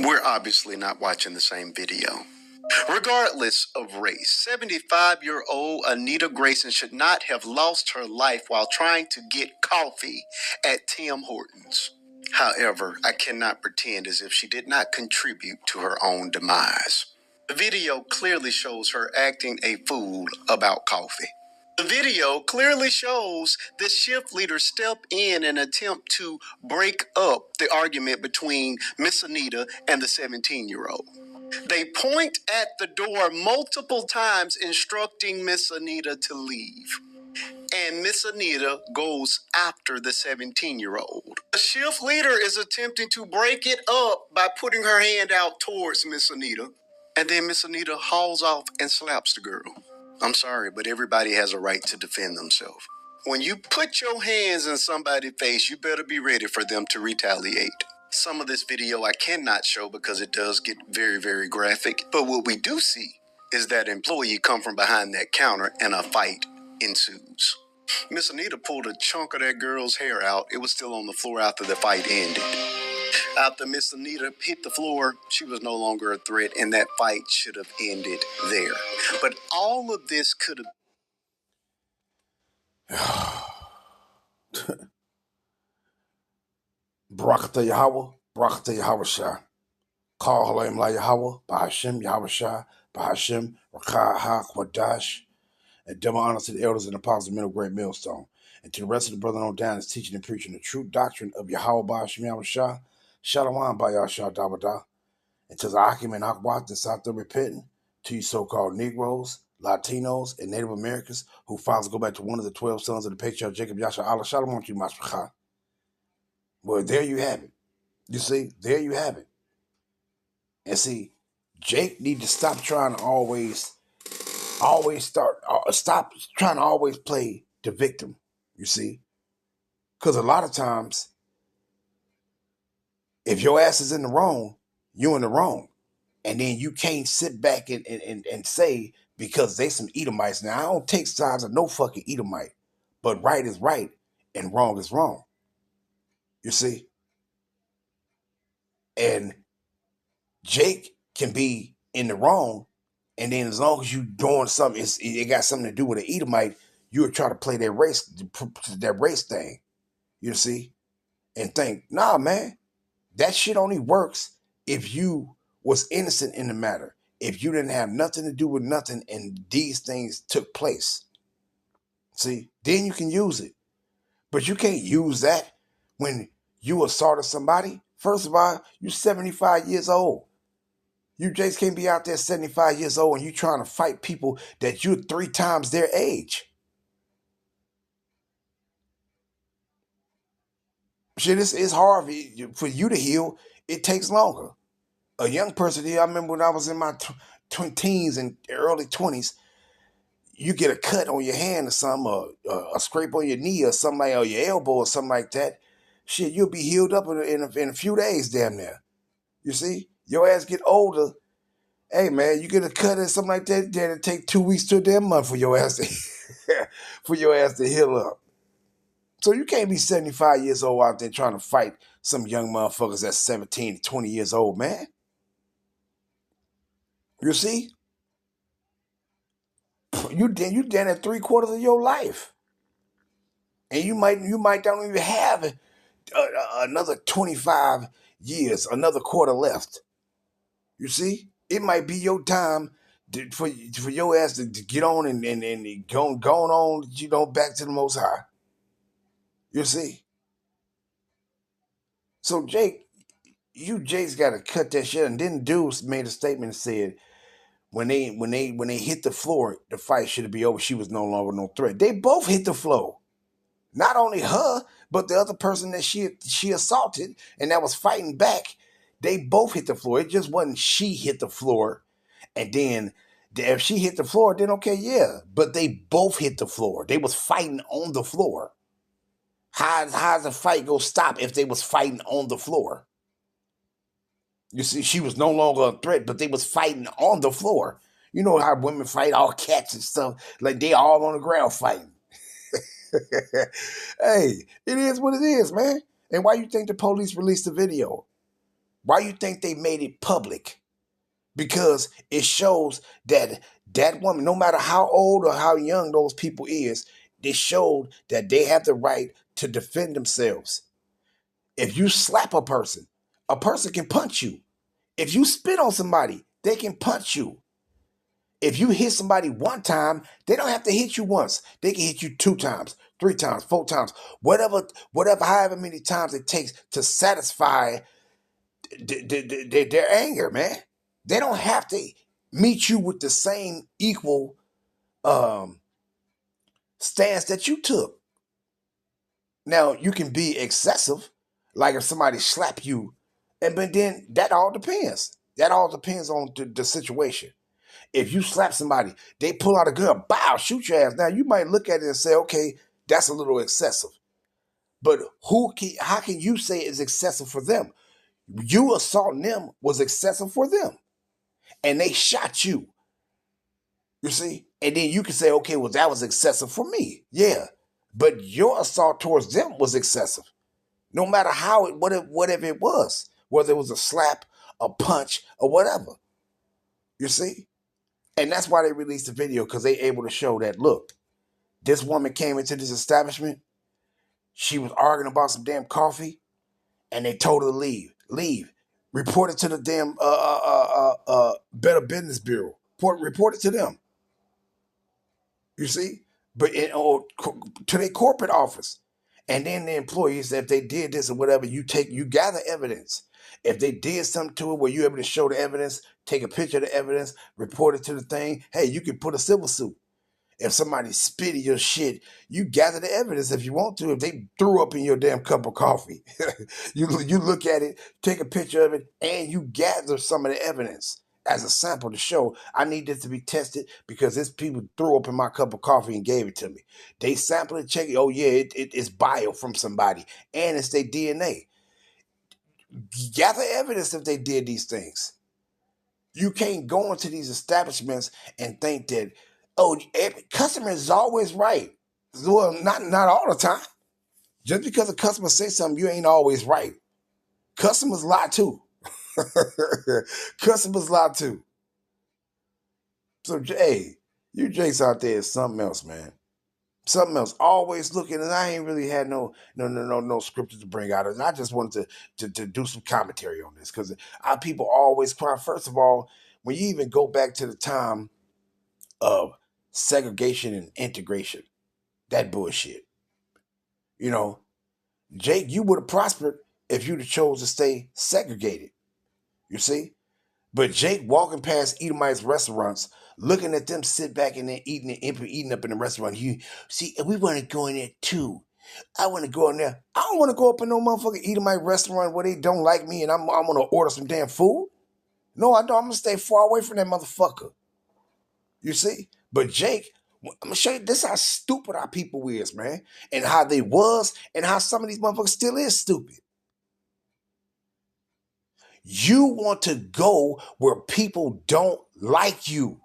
We're obviously not watching the same video. Regardless of race, 75-year-old Anita Grayson should not have lost her life while trying to get coffee at Tim Hortons. However, I cannot pretend as if she did not contribute to her own demise. The video clearly shows her acting a fool about coffee. The video clearly shows the shift leader step in and attempt to break up the argument between Miss Anita and the 17-year-old. They point at the door multiple times instructing Miss Anita to leave. And Miss Anita goes after the 17-year-old. The shift leader is attempting to break it up by putting her hand out towards Miss Anita. And then Miss Anita hauls off and slaps the girl. I'm sorry, but everybody has a right to defend themselves. When you put your hands in somebody's face, you better be ready for them to retaliate. Some of this video I cannot show because it does get very, very graphic. But what we do see is that employee come from behind that counter and a fight ensues. Miss Anita pulled a chunk of that girl's hair out. It was still on the floor after the fight ended. After Miss Anita hit the floor, she was no longer a threat, and that fight should have ended there. But all of this could have... Barakatah Yahweh, Barakatah Yahweh Shah. Call Halayim La Yahweh, Bahashem Yahweh Shah, Bahashem Rakah Ha Kwadash. And double honor to the elders and apostles of Middle Great Millstone. And to the rest of the brethren on down is teaching and preaching the true doctrine of Yahweh Bahashem Yahweh Shah. Shalom Bayashah Dabada. And to the Akim and Akwat that's out there repenting, to you so-called Negroes, Latinos, and Native Americans who fathers go back to one of the 12 sons of the patriarch Jacob Yasha Allah. Shalom to you, Mashpachah. Well, there you have it. You see, there you have it. And see, Jake need to stop trying to stop trying to always play the victim, you see. Because a lot of times, if your ass is in the wrong, you're in the wrong. And then you can't sit back and say, because they some Edomites. Now, I don't take sides of no fucking Edomite. But right is right and wrong is wrong. You see? And Jake can be in the wrong, and then as long as you doing something, it got something to do with an Edomite, you would try to play that race thing, you see, and think, nah, man, that shit only works if you was innocent in the matter, if you didn't have nothing to do with nothing, and these things took place. See, then you can use it, but you can't use that when you assaulted somebody. First of all, you're 75 years old. You just can't be out there 75 years old and you trying to fight people that you're 3 times their age. Shit, it's hard for you to heal. It takes longer. A young person here, I remember when I was in my teens and early 20s, you get a cut on your hand or something, or a scrape on your knee or something like, or your elbow or something like that. Shit, you'll be healed up in a few days, damn near. You see? Your ass get older. Hey, man, you get a cut or something like that, then it take 2 weeks to a damn month for your ass to heal up. So you can't be 75 years old out there trying to fight some young motherfuckers that's 17 to 20 years old, man. You see? You done at 3/4 of your life. And you might don't even have another 25 years, another quarter left. You see? It might be your time for your ass to get on and go on, back to the Most High. You see? So Jake's got to cut that shit. And then dude made a statement and said, when they hit the floor, the fight should be over. She was no longer no threat. They both hit the floor. Not only her, but the other person that she assaulted and that was fighting back. They both hit the floor. It just wasn't she hit the floor, and then if she hit the floor, then okay, yeah. But they both hit the floor. They was fighting on the floor. How's the fight gonna stop if they was fighting on the floor? You see, she was no longer a threat, but they was fighting on the floor. You know how women fight, all cats and stuff, like they all on the ground fighting. Hey, it is what it is, man. And why you think the police released the video? Why you think they made it public? Because it shows that that woman, no matter how old or how young those people is, they showed that they have the right to defend themselves. If you slap a person can punch you. If you spit on somebody, they can punch you. If you hit somebody one time, they don't have to hit you once. They can hit you 2 times, 3 times, 4 times, however many times it takes to satisfy their anger, man. They don't have to meet you with the same equal stance that you took. Now, you can be excessive, like if somebody slap you, but then that all depends. That all depends on the situation. If you slap somebody, they pull out a gun, bow, shoot your ass. Now, you might look at it and say, okay, that's a little excessive. But how can you say it's excessive for them? You assaulting them was excessive for them. And they shot you. You see? And then you can say, okay, well, that was excessive for me. Yeah. But your assault towards them was excessive. No matter whatever it was, whether it was a slap, a punch, or whatever. You see? And that's why they released the video, because they able to show that, look, this woman came into this establishment. She was arguing about some damn coffee, and they told her to leave. Leave. Report it to the damn Better Business Bureau. Report it to them. You see? But to their corporate office. And then the employees, if they did this or whatever, you gather evidence. If they did something to it where you're able to show the evidence, take a picture of the evidence, report it to the thing, hey, you can put a civil suit. If somebody spit in your shit, you gather the evidence if you want to. If they threw up in your damn cup of coffee, you look at it, take a picture of it, and you gather some of the evidence as a sample to show, I need this to be tested because this people threw up in my cup of coffee and gave it to me. They sample it, check it. Oh yeah, it's bio from somebody, and it's their DNA. Gather evidence if they did these things. You can't go into these establishments and think that, oh, customer is always right. Well, not all the time. Just because a customer says something, you ain't always right. Customers lie too. Customers lie too. So, hey, you Jakes out there is something else, man. Something else. Always looking, and I ain't really had no scriptures to bring out. And I just wanted to do some commentary on this because people always cry. First of all, when you even go back to the time of segregation and integration, that bullshit. You know, Jake, you would have prospered if you'd have chose to stay segregated. You see? But Jake walking past Edomites restaurants, looking at them sit back and then eating up in the restaurant. You see, we want to go in there too. I want to go in there. I don't want to go up in no motherfucking Edomite restaurant where they don't like me and I'm gonna order some damn food. No, I don't. I'm gonna stay far away from that motherfucker. You see? But Jake, I'm gonna show you this how stupid our people is, man. And how they was and how some of these motherfuckers still is stupid. You want to go where people don't like you.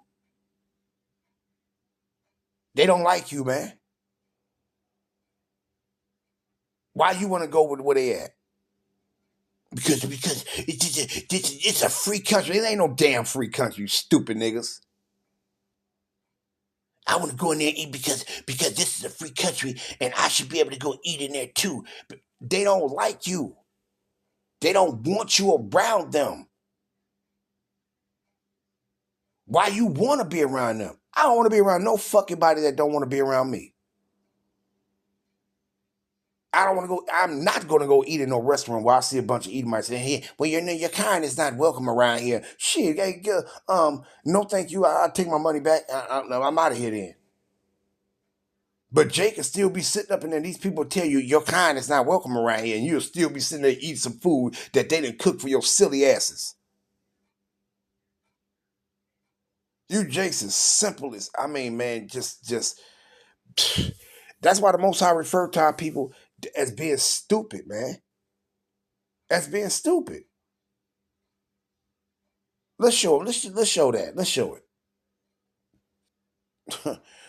They don't like you, man. Why you want to go where they at? Because it's a free country. It ain't no damn free country, you stupid niggas. I want to go in there and eat because this is a free country and I should be able to go eat in there too. But they don't like you. They don't want you around them. Why you want to be around them? I don't want to be around no fucking body that don't want to be around me. I don't want to go. I'm not going to go eat in no restaurant where I see a bunch of Edomites in here. Well, your kind is not welcome around here. Shit, hey, no, thank you. I'll take my money back. I'm out of here then. But Jake can still be sitting up and then these people tell you your kind is not welcome around here, and you'll still be sitting there eating some food that they didn't cook for your silly asses. You Jake's as simple as man, just that's why the Most High refer to our people as being stupid, man. As being stupid. Let's show that. Let's show it.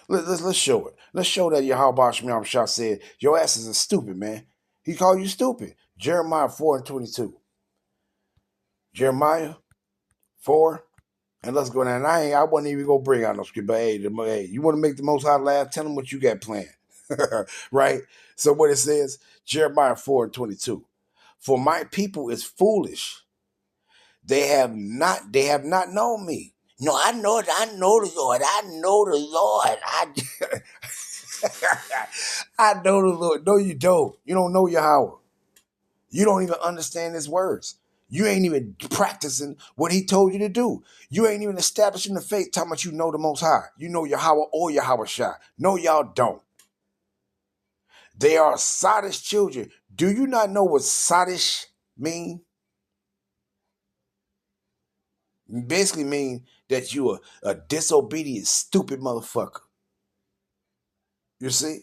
let's show it. Let's show that Yahweh Shemam Shah said, your asses are stupid, man. He called you stupid. Jeremiah 4:22. Jeremiah 4. And let's go down. I wasn't even going to bring out no script, but hey, you want to make the Most High laugh? Tell them what you got planned. Right? So what it says, Jeremiah 4:22. For my people is foolish. They have not known me. No, I know it. I know the Lord. I know the Lord. I know the Lord. No, you don't. You don't know Yahweh. You don't even understand his words. You ain't even practicing what he told you to do. You ain't even establishing the faith talking about you know the Most High. You know Yahweh or Yahweh Shai. No, y'all don't. They are sottish children. Do you not know what sottish mean? Basically mean that you are a disobedient, stupid motherfucker. You see?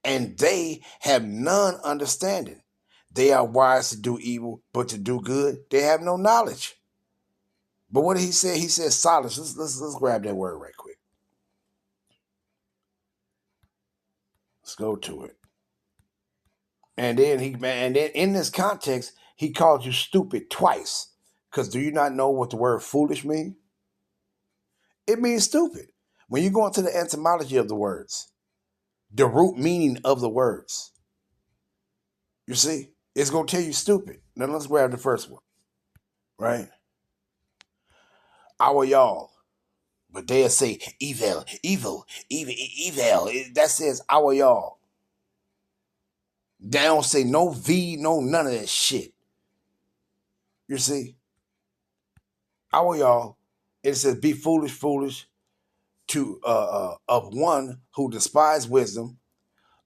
And they have none understanding. They are wise to do evil, but to do good, they have no knowledge. But what did he say? He said solace. Let's grab that word right quick. Let's go to it. And then in this context, he called you stupid twice. Because do you not know what the word foolish means? It means stupid. When you go into the etymology of the words, the root meaning of the words, you see, it's going to tell you stupid. Now let's grab the first one, right? Our y'all. But they'll say evil. That says our y'all. They don't say no V, no none of that shit. You see? Our y'all, it says be foolish to of one who despise wisdom,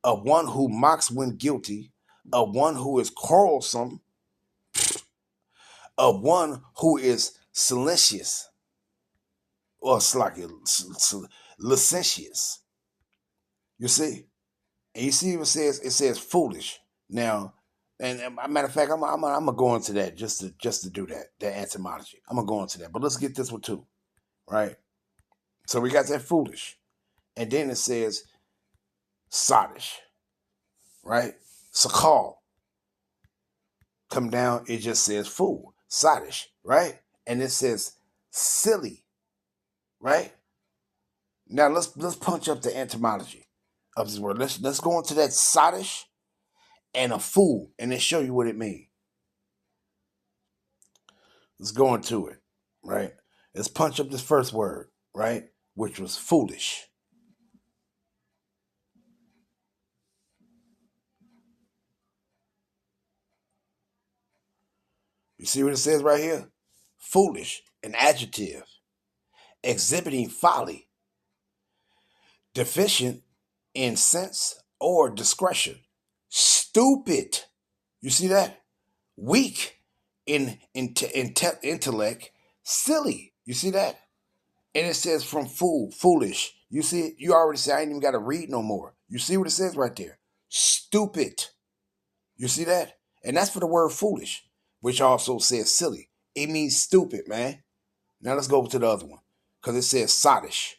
of one who mocks when guilty, of one who is quarrelsome, of one who is salacious or licentious. You see? And you see what it says foolish. Now, and a matter of fact, I'm gonna go into that just to do that etymology. I'm gonna go into that. But let's get this one too. Right? So we got that foolish. And then it says sottish. Right? Sakal. Come down, it just says fool. Sottish, right? And it says silly. Right? Now let's punch up the etymology of this word. Let's go into that sottish and a fool and then show you what it means. Let's go into it, right? Let's punch up this first word, right? Which was foolish. You see what it says right here? Foolish, an adjective, exhibiting folly, deficient in sense or discretion, stupid. You see that? Weak in intellect, silly. You see that? And it says from fool, foolish. You see it? You already said I ain't even got to read no more. You see what it says right there? Stupid. You see that? And that's for the word foolish, which also says silly. It means stupid, man. Now let's go over to the other one. Because it says sottish.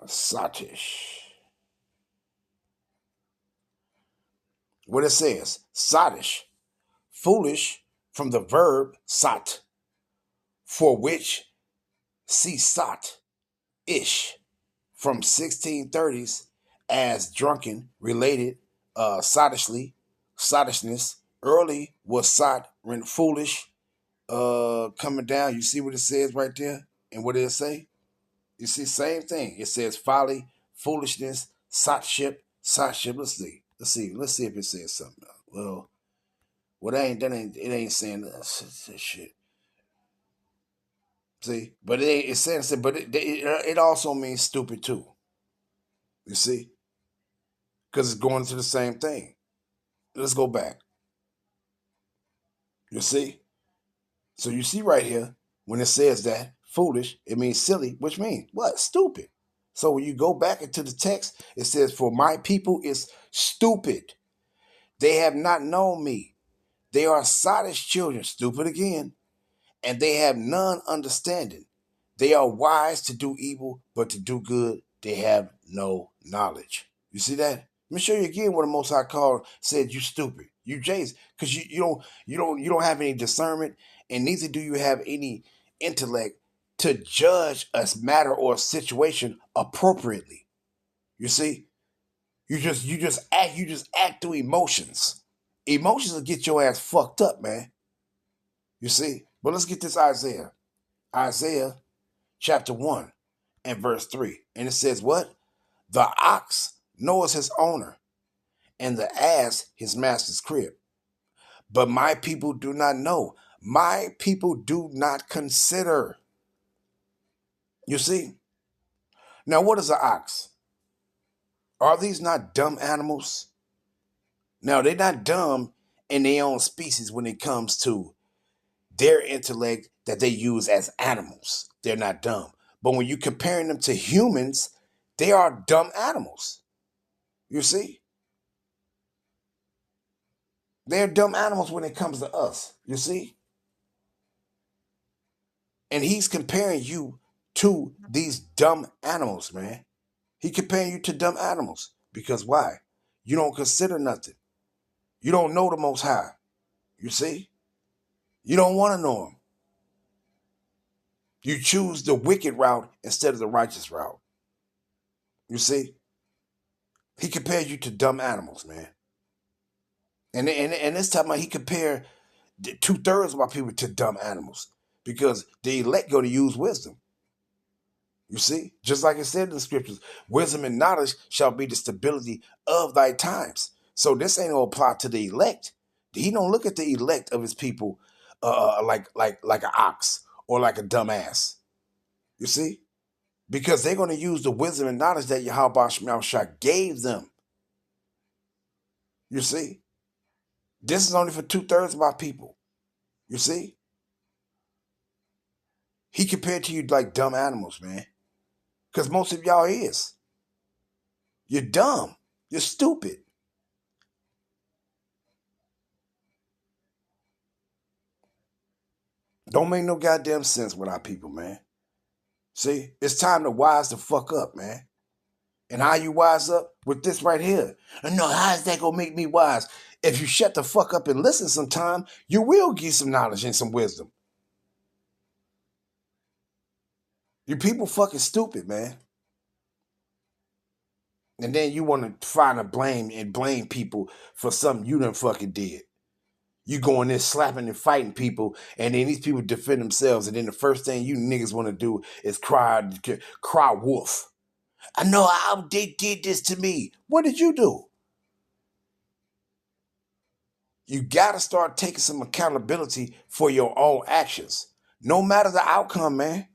Sottish. What it says, sottish. Foolish from the verb sot, for which see sot, ish, from 1630s as drunken, related, sottishly, sottishness. Early was sot, when foolish, coming down. You see what it says right there? And what did it say? You see, same thing. It says folly, foolishness, sotship. Let's see if it says something. Well, it ain't saying that shit. See, but it's saying, but it also means stupid too. You see, because it's going to the same thing. Let's go back. You see, so you see right here when it says that foolish, it means silly, which means what? Stupid. So when you go back into the text, it says, "For my people is stupid; they have not known me. They are sottish children, stupid again, and they have none understanding. They are wise to do evil, but to do good, they have no knowledge. You see that? Let me show you again what the Most High called said you stupid, you Jays, because you don't have any discernment, and neither do you have any intellect to judge a matter or a situation appropriately. You see, you just act through emotions. Emotions will get your ass fucked up, man. You see, but let's get this Isaiah chapter 1 and verse 3, and it says what? The ox knows his owner, and the ass his master's crib. But my people do not know. My people do not consider. You see? Now, what is an ox? Are these not dumb animals? Now, they're not dumb in their own species when it comes to their intellect that they use as animals. They're not dumb. But when you're comparing them to humans, they are dumb animals. You see? They're dumb animals when it comes to us. You see? And he's comparing you to these dumb animals, man. He comparing you to dumb animals. Because why? You don't consider nothing. You don't know the Most High. You see? You don't want to know him. You choose the wicked route instead of the righteous route. You see? He compared you to dumb animals, man. And this time he compared 2/3 of our people to dumb animals. Because the elect go to use wisdom. You see, just like it said in the scriptures, wisdom and knowledge shall be the stability of thy times. So this ain't gonna apply to the elect. He don't look at the elect of his people like an ox or like a dumbass. You see, because they're gonna use the wisdom and knowledge that Yahweh Shah gave them. You see, this is only for 2/3 of our people. You see, he compared to you like dumb animals, man. Because most of y'all is. You're dumb. You're stupid. Don't make no goddamn sense with our people, man. See, it's time to wise the fuck up, man. And how you wise up? With this right here. And no, how is that gonna make me wise? If you shut the fuck up and listen sometime, you will get some knowledge and some wisdom. You people fucking stupid, man. And then you want to find a blame people for something you done fucking did. You going there slapping and fighting people, and then these people defend themselves, and then the first thing you niggas want to do is cry wolf. I know how they did this to me. What did you do? You got to start taking some accountability for your own actions. No matter the outcome, man.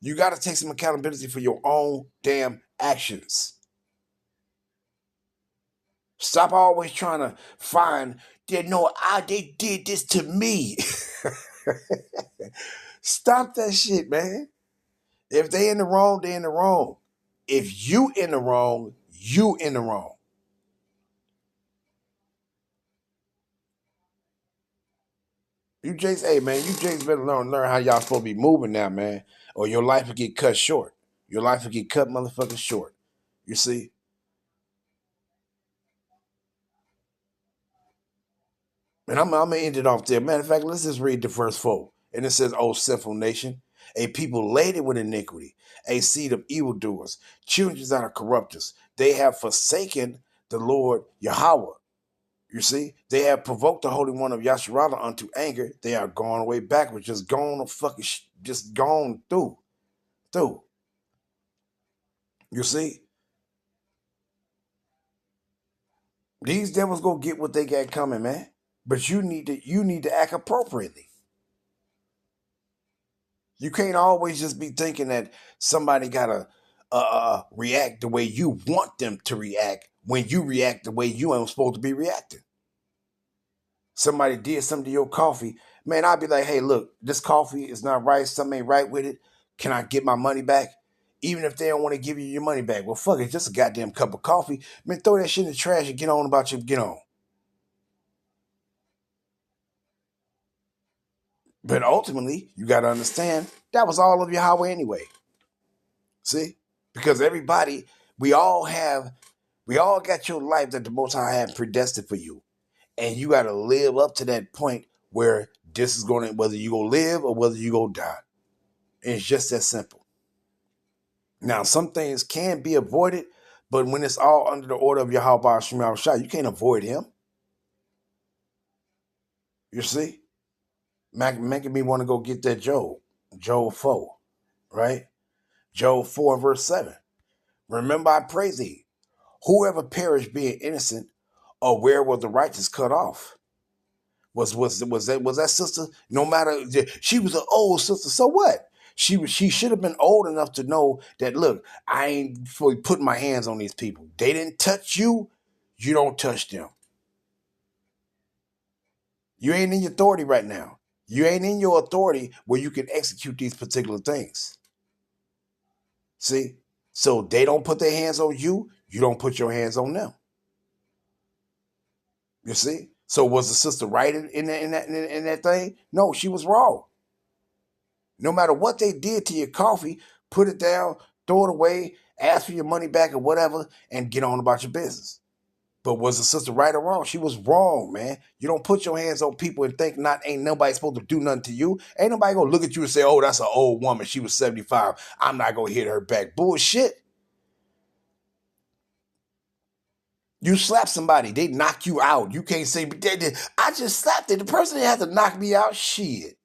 You got to take some accountability for your own damn actions. Stop always trying to find, they did this to me. Stop that shit, man. If they in the wrong, they in the wrong. If you in the wrong, you in the wrong. You Jays, hey man, you Jays better learn how y'all supposed to be moving now, man. Or your life will get cut short. Your life will get cut motherfucking short. You see? And I'm gonna end it off there. Matter of fact, let's just read the verse 4. And it says, "O sinful nation, a people laden with iniquity, a seed of evildoers, children that are corrupters. They have forsaken the Lord Yahweh." You see, they have provoked the Holy One of Yasharallah unto anger. They are gone away backwards, just gone just gone through. You see, these devils gonna get what they got coming, man. But you need to act appropriately. You can't always just be thinking that somebody gotta react the way you want them to react when you react the way you ain't supposed to be reacting. Somebody did something to your coffee, man, I'd be like, hey, look, this coffee is not right. Something ain't right with it. Can I get my money back? Even if they don't want to give you your money back. Well, fuck it, it's just a goddamn cup of coffee. Man, throw that shit in the trash and get on about your get on. But ultimately, you got to understand, that was all of Yahweh anyway. See? Because everybody, we all got your life that the Most High had predestined for you. And you got to live up to that point where this is going to, whether you going to live or whether you going to die. And it's just that simple. Now, some things can be avoided, but when it's all under the order of Yahweh Shema Shah, you can't avoid him. You see? Making me want to go get that Job 4, right? Job 4 verse 7. Remember, I praise thee. Whoever perished being innocent, or where was the righteous cut off? Was that sister? No matter, she was an old sister. So what? She should have been old enough to know that. Look, I ain't fully putting my hands on these people. They didn't touch you. You don't touch them. You ain't in your authority right now. You ain't in your authority where you can execute these particular things. See? So they don't put their hands on you. You don't put your hands on them. You see? So was the sister right in that thing? No, she was wrong. No matter what they did to your coffee, put it down, throw it away, ask for your money back or whatever, and get on about your business. But was the sister right or wrong? She was wrong, man. You don't put your hands on people and think ain't nobody supposed to do nothing to you. Ain't nobody gonna look at you and say, oh, that's an old woman. She was 75. I'm not gonna hit her back. Bullshit. You slap somebody, they knock you out. You can't say, I just slapped it. The person didn't have to knock me out. Shit.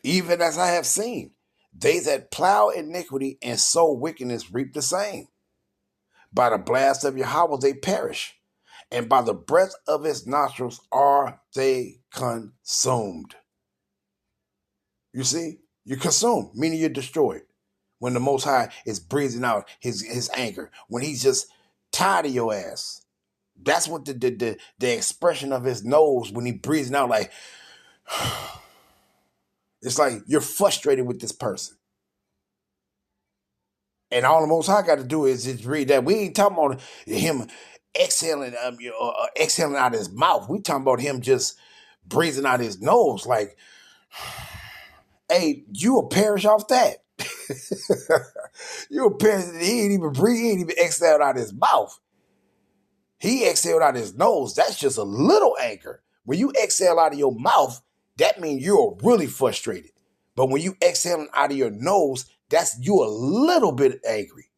Even as I have seen, they that plow iniquity and sow wickedness reap the same. By the blast of Yahweh they perish, and by the breath of his nostrils are they consumed. You see? You're consumed, meaning you're destroyed. When the Most High is breathing out his anger, when he's just tired of your ass. That's what the expression of his nose when he breathing out like, it's like you're frustrated with this person. And all the Most High got to do is just read that. We ain't talking about him exhaling, exhaling out his mouth. We talking about him just breathing out his nose. Like, hey, you will perish off that. You will perish. He ain't even breathe. He ain't even exhaled out his mouth. He exhaled out his nose. That's just a little anger. When you exhale out of your mouth, that means you're really frustrated. But when you exhaling out of your nose, that's you a little bit angry.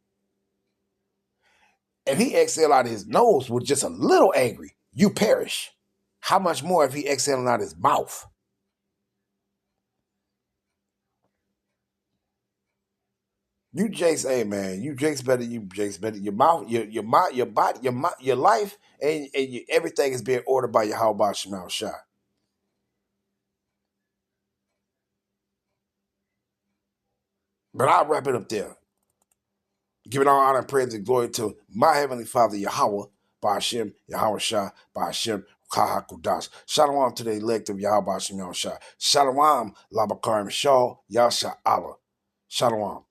If he exhaled out of his nose with just a little angry, you perish. How much more if he exhaling out his mouth? You Jakes, hey man, you Jakes better. Your mouth, your body, your life, and everything is being ordered by Yahweh Shema Shah. But I'll wrap it up there. Giving all honor, praise, and glory to my heavenly Father Yahweh, Ba'ashem, Yahweh Shah, Ba'ashem, Kahakudash. Shalom to the elect of Yahweh Shah. Shalom, Labakarim Shah, Yasha Allah. Shalom.